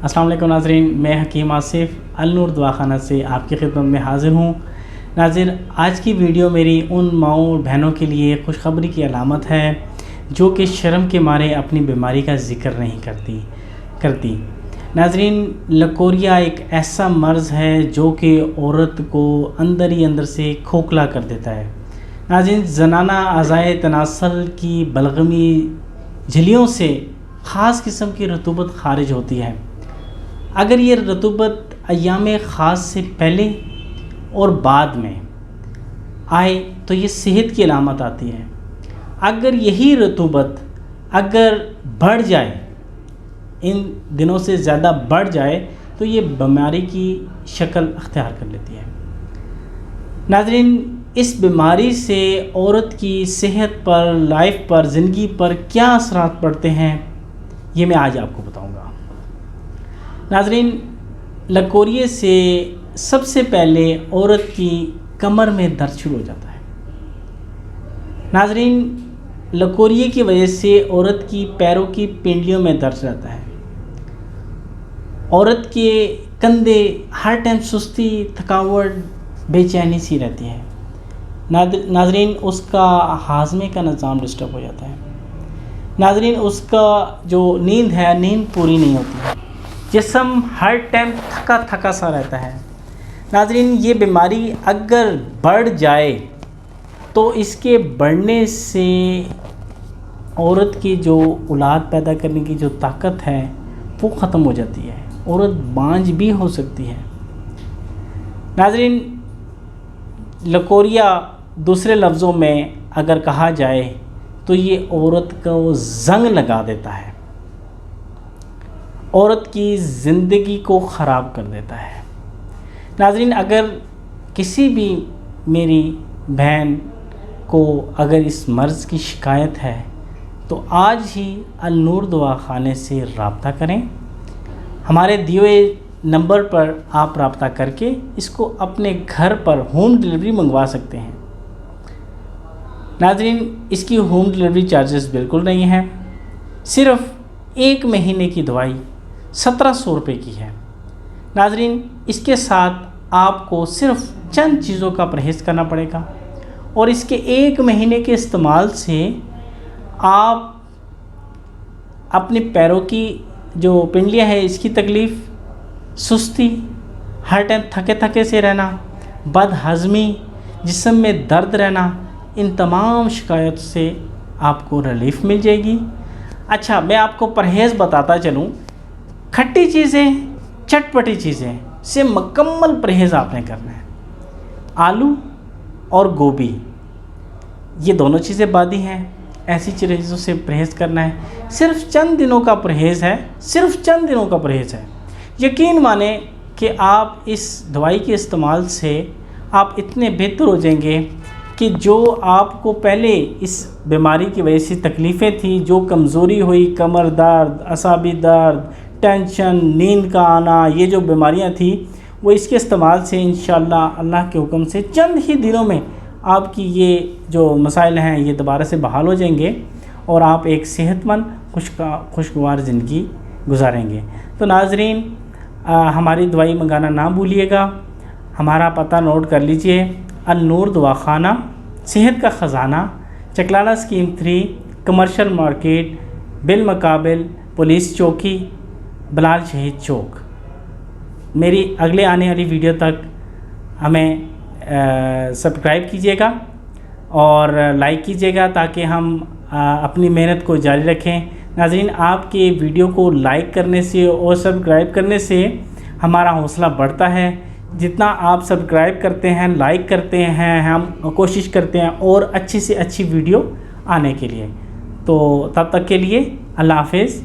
السلام علیکم ناظرین، میں حکیم آصف النور دواخانہ سے آپ کی خدمت میں حاضر ہوں۔ ناظرین، آج کی ویڈیو میری ان ماؤں اور بہنوں کے لیے خوشخبری کی علامت ہے جو کہ شرم کے مارے اپنی بیماری کا ذکر نہیں کرتی۔ ناظرین، لکوریا ایک ایسا مرض ہے جو کہ عورت کو اندر ہی اندر سے کھوکھلا کر دیتا ہے۔ ناظرین، زنانہ اعضائے تناسل کی بلغمی جھلیوں سے خاص قسم کی رطوبت خارج ہوتی ہے۔ اگر یہ رطوبت ایام خاص سے پہلے اور بعد میں آئے تو یہ صحت کی علامت آتی ہے۔ اگر یہی رطوبت بڑھ جائے، ان دنوں سے زیادہ بڑھ جائے تو یہ بیماری کی شکل اختیار کر لیتی ہے۔ ناظرین، اس بیماری سے عورت کی صحت پر، لائف پر، زندگی پر کیا اثرات پڑتے ہیں، یہ میں آج آپ کو بتاؤں گا۔ ناظرین، لکوریے سے سب سے پہلے عورت کی کمر میں درد شروع ہو جاتا ہے۔ ناظرین، لکوریے کی وجہ سے عورت کی پیروں کی پنڈلیوں میں درد رہتا ہے۔ عورت کے کندھے ہر ٹائم سستی، تھکاوٹ، بے چینی سی رہتی ہے۔ ناظرین، اس کا ہاضمے کا نظام ڈسٹرب ہو جاتا ہے۔ ناظرین، اس کا جو نیند ہے، نیند پوری نہیں ہوتی ہے۔ جسم ہر ٹائم تھکا سا رہتا ہے۔ ناظرین، یہ بیماری اگر بڑھ جائے تو اس کے بڑھنے سے عورت کی جو اولاد پیدا کرنے کی جو طاقت ہے وہ ختم ہو جاتی ہے۔ عورت بانجھ بھی ہو سکتی ہے۔ ناظرین، لکوریا دوسرے لفظوں میں اگر کہا جائے تو یہ عورت کو زنگ لگا دیتا ہے، عورت کی زندگی کو خراب کر دیتا ہے۔ ناظرین، اگر کسی بھی میری بہن کو اگر اس مرض کی شکایت ہے تو آج ہی النور دواخانے سے رابطہ کریں۔ ہمارے دیے ہوئے نمبر پر آپ رابطہ کر کے اس کو اپنے گھر پر ہوم ڈلیوری منگوا سکتے ہیں۔ ناظرین، اس کی ہوم ڈلیوری چارجز بالکل نہیں ہیں، صرف 1 مہینے کی دوائی 1700 روپے کی ہے۔ ناظرین، اس کے ساتھ آپ کو صرف چند چیزوں کا پرہیز کرنا پڑے گا اور اس کے 1 مہینے کے استعمال سے آپ اپنے پیروں کی جو پنڈلیاں ہیں اس کی تکلیف، سستی، ہر ٹائم تھکے سے رہنا، بد ہضمی، جسم میں درد رہنا، ان تمام شکایت سے آپ کو ریلیف مل جائے گی۔ اچھا، میں آپ کو پرہیز بتاتا چلوں۔ کھٹی چیزیں، چٹپٹی چیزیں سے مکمل پرہیز آپ نے کرنا ہے۔ آلو اور گوبھی، یہ دونوں چیزیں بادی ہیں، ایسی چیزوں سے پرہیز کرنا ہے۔ صرف چند دنوں کا پرہیز ہے، یقین مانیں کہ آپ اس دوائی کے استعمال سے آپ اتنے بہتر ہو جائیں گے کہ جو آپ کو پہلے اس بیماری کی وجہ سے تکلیفیں تھیں، جو کمزوری ہوئی، کمر درد، اعصابی درد، ٹینشن، نیند کا آنا، یہ جو بیماریاں تھیں وہ اس کے استعمال سے انشاءاللہ اللہ کے حکم سے چند ہی دنوں میں آپ کی یہ جو مسائل ہیں یہ دوبارہ سے بحال ہو جائیں گے اور آپ ایک صحت مند خوشگوار زندگی گزاریں گے۔ تو ناظرین، ہماری دوائی منگانا نہ بھولیے گا۔ ہمارا پتہ نوٹ کر لیجئے: النور دواخانہ، صحت کا خزانہ، چکلالہ اسکیم 3، کمرشل مارکیٹ، بالمقابل پولیس چوکی، بلال شہید چوک۔ میری اگلے آنے والی ویڈیو تک ہمیں سبسکرائب کیجیے گا اور لائک کیجیے گا تاکہ ہم اپنی محنت کو جاری رکھیں۔ ناظرین، آپ کے ویڈیو کو لائک کرنے سے اور سبسکرائب کرنے سے ہمارا حوصلہ بڑھتا ہے۔ جتنا آپ سبسکرائب کرتے ہیں، لائک کرتے ہیں، ہم کوشش کرتے ہیں اور اچھی سے اچھی ویڈیو آنے کے لیے۔ تو تب تک کے لیے اللہ حافظ۔